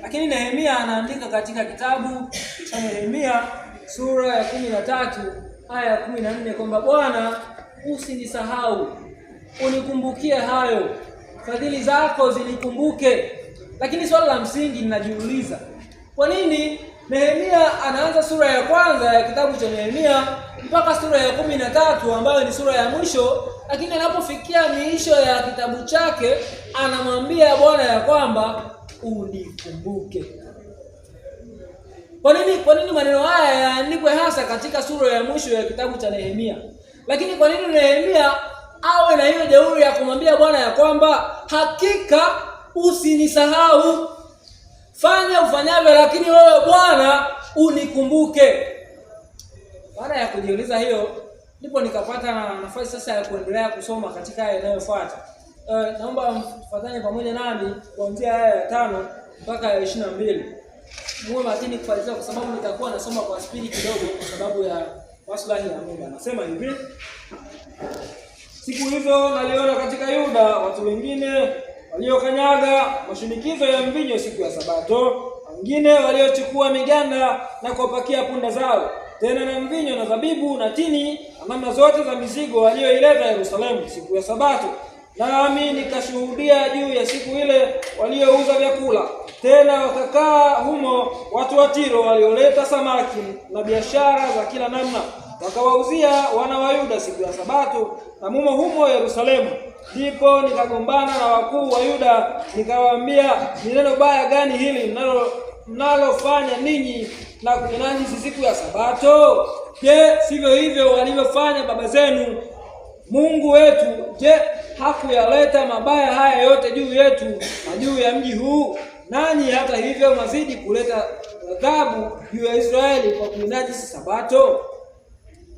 Lakini Nehemia anaandika katika kitabu cha Nehemia sura ya 13 aya ya 14 kwamba Bwana, usinisahau, unikumbukie hayo, fadhili zako zinikumbuke. Lakini swali la msingi ninajiuliza, kwa nini Nehemia anaanza sura ya kwanza ya kitabu cha Nehemia mpaka sura ya 13 ambayo ni sura ya mwisho, lakini anapofikia miisho ya kitabu chake anamwambia Bwana ya kwamba unikumbuke? Kwa nini maneno haya yaandikwe hasa katika sura ya mwisho ya kitabu cha Nehemia? Lakini kwa nini Nehemia awe na hiyo jeuri ya kumwambia Bwana ya kwamba hakika usinisahau, fanya ufanyavyo, lakini wewe Bwana unikumbuke? Baada ya kujiuliza hiyo, ndipo nikapata nafasi sasa ya kuendelea kusoma katika aya inayofuata. Naomba mfuatane pamoja nami kuanzia aya ya 5 mpaka ya 22. Muwe makini kufuatilia kwa sababu nitakuwa nasoma kwa spidi kidogo kwa sababu ya maslahi ya muda. Nasema hivi: siku hizo naliona katika Yuda watu wengine waliokanyaga mashinikizo ya mvinyo siku ya Sabato, wengine waliochukua miganda na kupakia punda zao, tena na mvinyo na zabibu na tini na namna zote za mizigo walioileta Yerusalemu siku ya Sabato. Nami nikashuhudia juu ya siku ile waliouza vyakula. Tena wakakaa humo watu wa Tiro walioleta samaki na biashara za kila namna, wakawauzia wana wa Yuda siku ya Sabato na humo Yerusalemu. Ndipo nikagombana na wakuu wa Yuda, nikawaambia, ni neno baya gani hili mnalofanya ninyi na kunajisi siku ya Sabato? Je, sivyo hivyo walivyofanya baba zenu? Mungu wetu, je, hakuyaleta mabaya haya yote juu yetu na juu ya mji huu? Nanyi hata hivyo mazidi kuleta adhabu juu ya Israeli kwa kunajisi Sabato.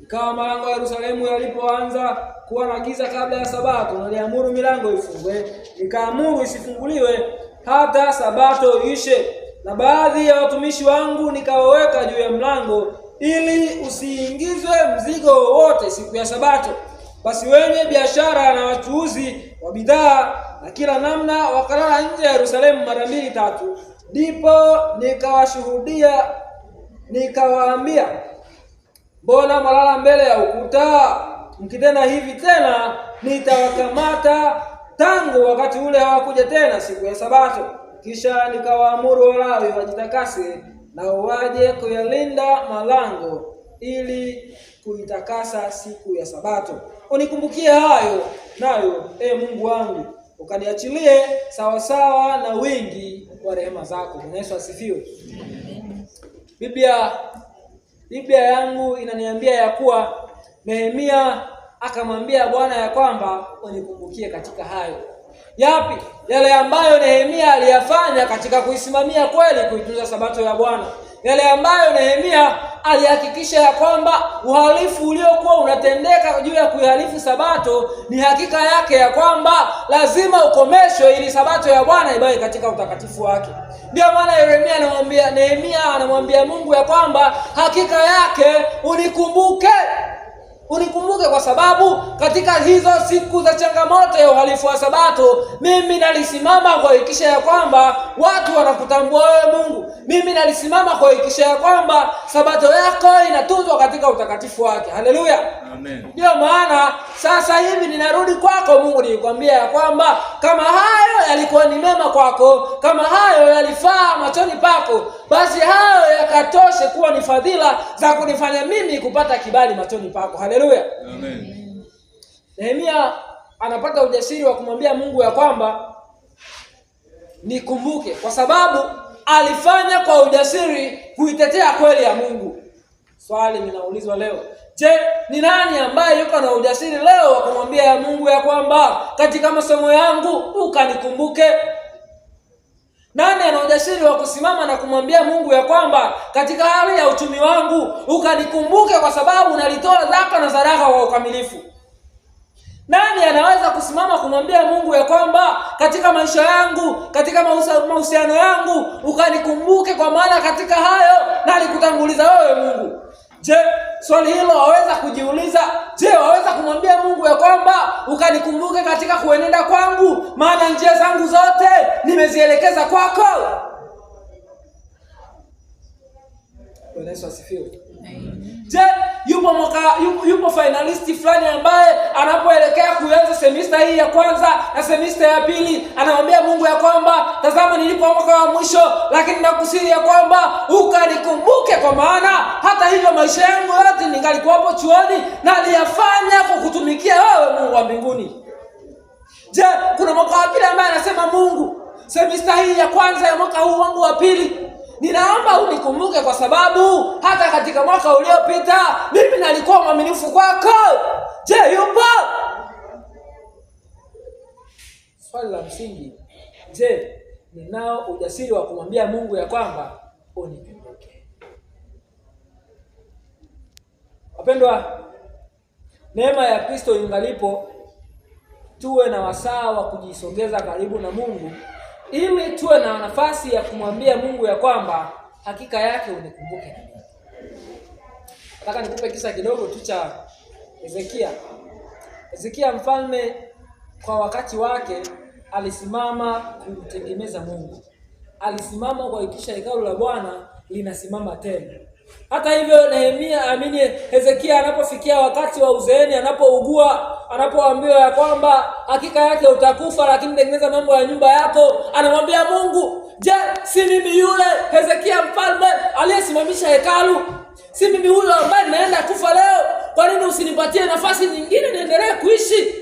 Ikawa malango ya Yerusalemu yalipoanza kuwa na giza kabla ya Sabato, naliamuru milango ifungwe, nikaamuru isifunguliwe hata Sabato ishe. Na baadhi ya watumishi wangu nikawaweka juu ya mlango, ili usiingizwe mzigo wowote siku ya Sabato. Basi wenye biashara na wachuuzi wa bidhaa na kila namna wakalala nje ya Yerusalemu mara 2-3. Ndipo nikawashuhudia, nikawaambia, mbona malala mbele ya ukuta? Mkitenda hivi tena nitawakamata. Tangu wakati ule hawakuja tena siku ya Sabato. Kisha nikawaamuru Walawi wajitakase na waje kuyalinda malango ili kuitakasa siku ya Sabato. Unikumbukie hayo nayo, Mungu wangu, ukaniachilie sawa sawa na wingi wa rehema zako. Bwana Yesu asifiwe. Biblia yangu inaniambia ya kuwa Nehemia akamwambia Bwana ya kwamba unikumbukie katika hayo. Yapi? Yale ambayo Nehemia aliyafanya katika kuisimamia kweli kuitunza Sabato ya Bwana. Yale ambayo Nehemia alihakikisha ya kwamba uhalifu uliokuwa unatendeka juu ya kuihalifu Sabato ni hakika yake ya kwamba lazima ukomeshwe ili Sabato ya Bwana ibaki katika utakatifu wake. Ndio maana Nehemia anamwambia Mungu ya kwamba hakika yake unikumbuke kwa sababu katika hizo siku za changamoto ya uhalifu wa Sabato, mimi nalisimama kuhakikisha ya kwamba watu wanakutambua wewe Mungu. Mimi nalisimama kuhakikisha ya kwamba Sabato yako inatunzwa katika utakatifu wake. Haleluya. Amen. Ndio maana sasa hivi ninarudi kwako Mungu nikwambia ya kwamba kama hayo yalikuwa ni mema kwako, kama hayo yalifaa machoni pako, basi hayo yakatoshe kuwa ni fadhila za kunifanya mimi kupata kibali machoni pako. Haleluya. Amen. Nehemia anapata ujasiri wa kumwambia Mungu ya kwamba nikumbuke, kwa sababu alifanya kwa ujasiri kuitetea kweli ya Mungu. Swali linaulizwa leo, je, ni nani ambaye yuko na ujasiri leo wa kumwambia ya Mungu ya kwamba katika masomo yangu ukanikumbuke? Nani ana ujasiri wa kusimama na kumwambia Mungu ya kwamba katika hali ya uchumi wangu ukanikumbuke kwa sababu nalitoa zaka na sadaka kwa ukamilifu? Nani anaweza kusimama kumwambia Mungu ya kwamba katika maisha yangu, katika mahusiano yangu ukanikumbuke kwa maana katika hayo nalikutanguliza wewe Mungu? Je, swali hilo waweza kujiuliza? Je, waweza kumwambia Mungu ya kwamba ukanikumbuke katika kuenenda kwangu, maana njia zangu zote nimezielekeza kwako? Bwana Yesu asifiwe. Je, yupo finalisti fulani ambaye anapoelekea kuanza semester hii ya kwanza na semester ya pili anamwambia Mungu ya kwamba tazama nilipo mwaka wa mwisho, lakini nakusihi ya kwamba ukanikumbuke, kwa maana hata hivyo maisha yangu yote ningalikuwa hapo chuoni na aliyafanya kukutumikia wewe Mungu wa mbinguni? Je, kuna mwaka wa pili ambaye anasema Mungu, semester hii ya kwanza ya mwaka huu wangu wa pili ninaomba unikumbuke, kwa sababu hata katika mwaka uliopita mimi nalikuwa mwaminifu kwako? Je, yupo? Swali la msingi, je, ninao ujasiri wa kumwambia Mungu ya kwamba unikumbuke? Wapendwa, neema ya Kristo ingalipo, tuwe na wasaa wa kujisogeza karibu na Mungu ili tuwe na nafasi ya kumwambia Mungu ya kwamba hakika yake unikumbuke. Nataka nikupe kisa kidogo tu cha Hezekia. Hezekia mfalme kwa wakati wake alisimama kumtegemeza Mungu. Alisimama kuhakikisha hekalu la Bwana linasimama tena. Hata hivyo Hezekia anapofikia wakati wa uzeeni, anapougua, anapoambiwa ya kwamba hakika yake utakufa, lakini tengeneza mambo ya nyumba yako, anamwambia Mungu, je, si mimi yule Hezekia mfalme aliyesimamisha hekalu? Si mimi huyo ambaye naenda kufa leo? Kwa nini usinipatie nafasi nyingine niendelee kuishi?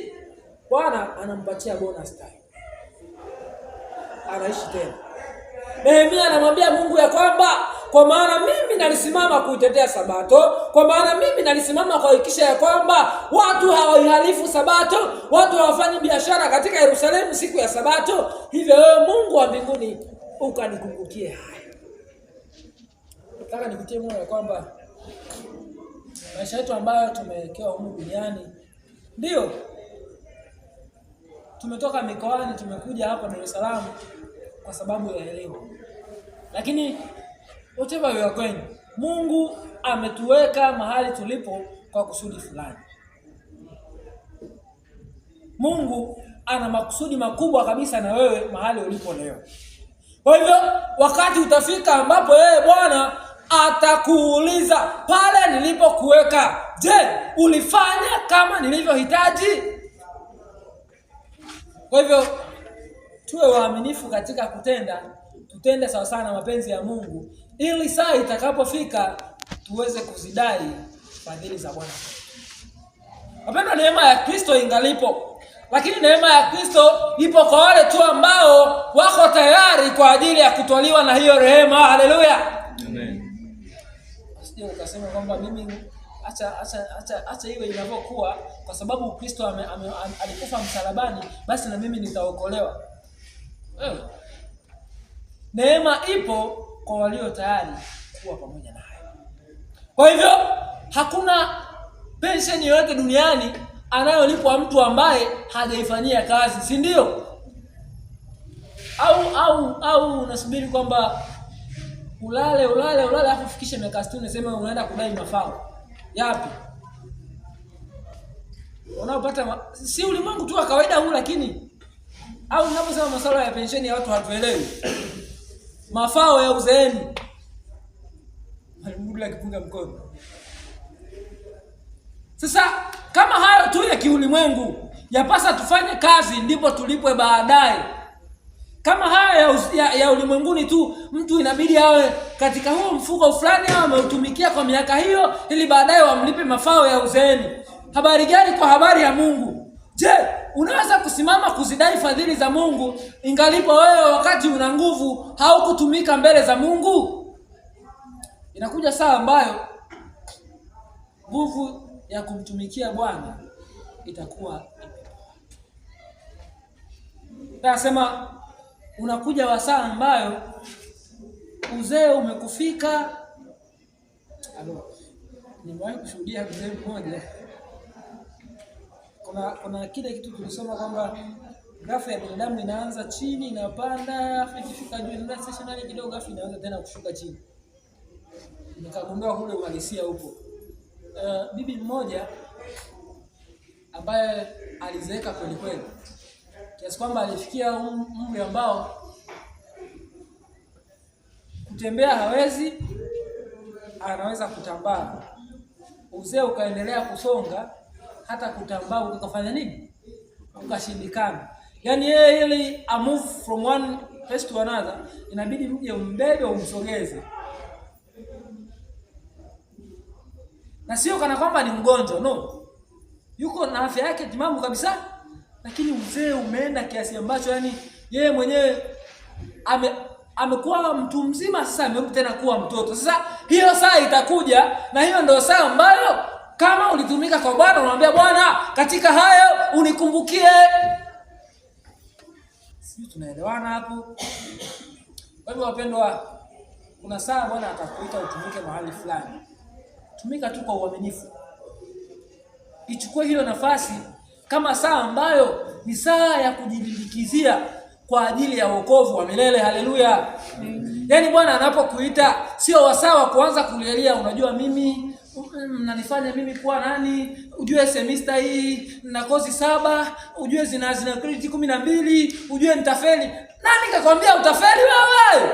Bwana anampatia bonus time, anaishi tena. Nehemia anamwambia Mungu ya kwamba kwa maana mimi nalisimama kuitetea Sabato, kwa maana mimi nalisimama kuhakikisha ya kwamba watu hawaihalifu Sabato, watu hawafanyi biashara katika Yerusalemu siku ya Sabato, hivyo wewe Mungu wa mbinguni ukanikumbukie haya. Nataka nikutie moyo ya kwamba maisha yetu ambayo tumewekewa humu duniani, ndio tumetoka mikoani tumekuja hapa Dar es Salaam kwa sababu ya elimu, lakini whatever we are going, Mungu ametuweka mahali tulipo kwa kusudi fulani. Mungu ana makusudi makubwa kabisa na wewe mahali ulipo leo. Kwa hivyo wakati utafika ambapo yeye Bwana atakuuliza, pale nilipokuweka, je, ulifanya kama nilivyohitaji? Kwa hivyo tuwe waaminifu katika tutende sawa sana mapenzi ya Mungu, ili saa itakapofika tuweze kuzidai fadhili za Bwana. Wapendwa, neema ya Kristo ingalipo, lakini neema ya Kristo ipo kwa wale tu ambao wako tayari kwa ajili ya kutwaliwa na hiyo rehema. Haleluya. Amen. Sio ukasema kwamba mimi acha iwe inavyokuwa kwa sababu Kristo alikufa msalabani, basi na mimi nitaokolewa. Neema ipo kwa walio tayari kuwa pamoja naye. Kwa hivyo hakuna pensheni yoyote duniani anayolipwa mtu ambaye hajaifanyia kazi, si ndio? Au unasubiri kwamba ulale alafu ufikishe miaka 60 unasema unaenda kudai mafao. Yapi? Unaopata si ulimwengu tu wa kawaida huu, lakini au unaposema masuala ya pensheni ya watu hatuelewi. Mafao ya uzeeni. Mungu akipunga mkono. Sasa kama hayo tu ya kiulimwengu, yapasa tufanye kazi ndipo tulipwe baadaye. Kama haya ya ulimwenguni tu, mtu inabidi awe katika huo mfuko fulani au ameutumikia kwa miaka hiyo ili baadaye wamlipe mafao ya uzeeni. Habari gani kwa habari ya Mungu? Je, unaweza kusimama kuzidai fadhili za Mungu ingalipo wewe wakati una nguvu haukutumika mbele za Mungu? Inakuja saa ambayo nguvu ya kumtumikia Bwana itakuwa imepoa. Nasema unakuja wasaa ambayo uzee umekufika. Nimewahi kushuhudia mzee mmoja. Kuna kile kitu tulisoma kwamba grafu ya binadamu inaanza chini inapanda, afu ikifika juu inaenda stationary kidogo, afu inaanza tena kushuka chini. Nikagundua kule uhalisia upo. Bibi mmoja ambaye alizeeka kweli kweli, kiasi kwamba alifikia umri ambao kutembea hawezi, anaweza kutambaa, uzee ukaendelea kusonga, hata kutambaa ukafanya nini? Ukashindikana. Yaani yeye ili a move from one place to another, inabidi mje umbebe umsogeze. Na sio kana kwamba ni mgonjwa, no. Yuko na afya yake timamu kabisa, lakini uzee umeenda kiasi ambacho yani yeye mwenyewe amekuwa mtu mzima, sasa amerudi tena kuwa mtoto. Sasa hiyo saa itakuja, na hiyo ndio saa ambayo kama ulitumika kwa Bwana, unamwambia Bwana, katika hayo unikumbukie. Sisi tunaelewana hapo? Kwa hivyo wapendwa, kuna saa Bwana atakuita utumike mahali fulani. Tumika tu kwa uaminifu. Ichukue hiyo nafasi kama saa ambayo ni saa ya kujilimbikizia kwa ajili ya wokovu wa milele. Haleluya. Yaani Bwana anapokuita sio wasawa kuanza kulialia, unajua mimi mnanifanya mimi kuwa nani? Ujue semester hii na kozi 7, ujue zina credit 12, ujue nitafeli. Nani kakwambia utafeli wewe?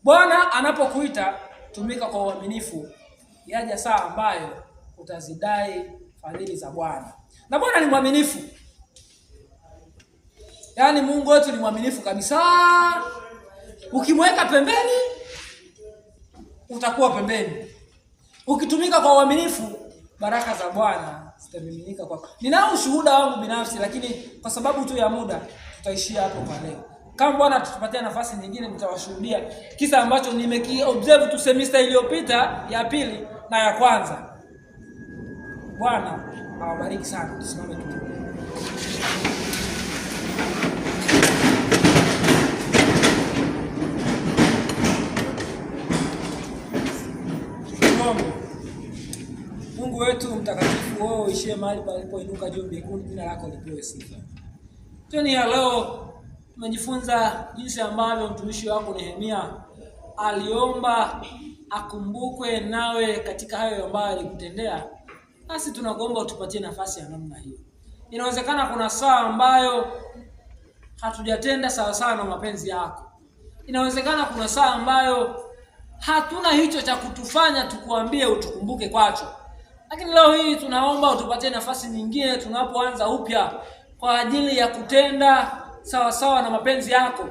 Bwana anapokuita tumika kwa uaminifu. Yaja saa ambayo utazidai fadhili za Bwana. Na Bwana ni mwaminifu. Yaani Mungu wetu ni mwaminifu kabisa. Ukimweka pembeni, utakuwa pembeni. Ukitumika kwa uaminifu, baraka za Bwana zitamiminika kwako. Ninao ushuhuda wangu binafsi, lakini kwa sababu tu ya muda tutaishia hapo kwa leo. Kama Bwana tutupatia nafasi nyingine, nitawashuhudia kisa ambacho nimekiobserve tu semester iliyopita, ya pili na ya kwanza. Bwana awabariki sana. Tusimame tu. Mungu wetu mtakatifu, wewe uishie mahali palipoinuka juu mbinguni, jina lako lipewe sifa. Jioni ya leo tumejifunza jinsi ambavyo mtumishi wako Nehemia aliomba akumbukwe nawe katika hayo ambayo alikutendea. Basi tunakuomba utupatie nafasi ya namna hiyo. Inawezekana kuna saa ambayo hatujatenda sawa sawa na mapenzi yako. Inawezekana kuna saa ambayo hatuna hicho cha kutufanya tukuambie utukumbuke kwacho. Lakini leo hii tunaomba utupatie nafasi nyingine tunapoanza upya kwa ajili ya kutenda sawa sawa na mapenzi yako.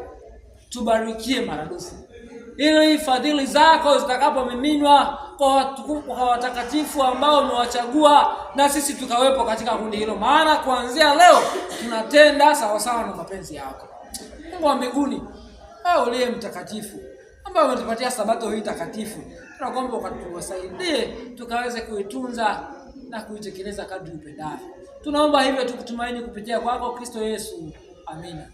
Tubarikie maradufu, ili fadhili zako zitakapomiminwa kwa watakatifu ambao umewachagua, na sisi tukawepo katika kundi hilo. Maana kuanzia leo tunatenda sawa sawa na mapenzi yako. Mungu wa mbinguni, wewe uliye mtakatifu, ambaye umetupatia sabato hii takatifu, tunakuomba ukatusaidie tukaweze kuitunza na kuitekeleza kadri upendavyo. Tunaomba hivyo tukitumaini kupitia kwako Kristo Yesu. Amina.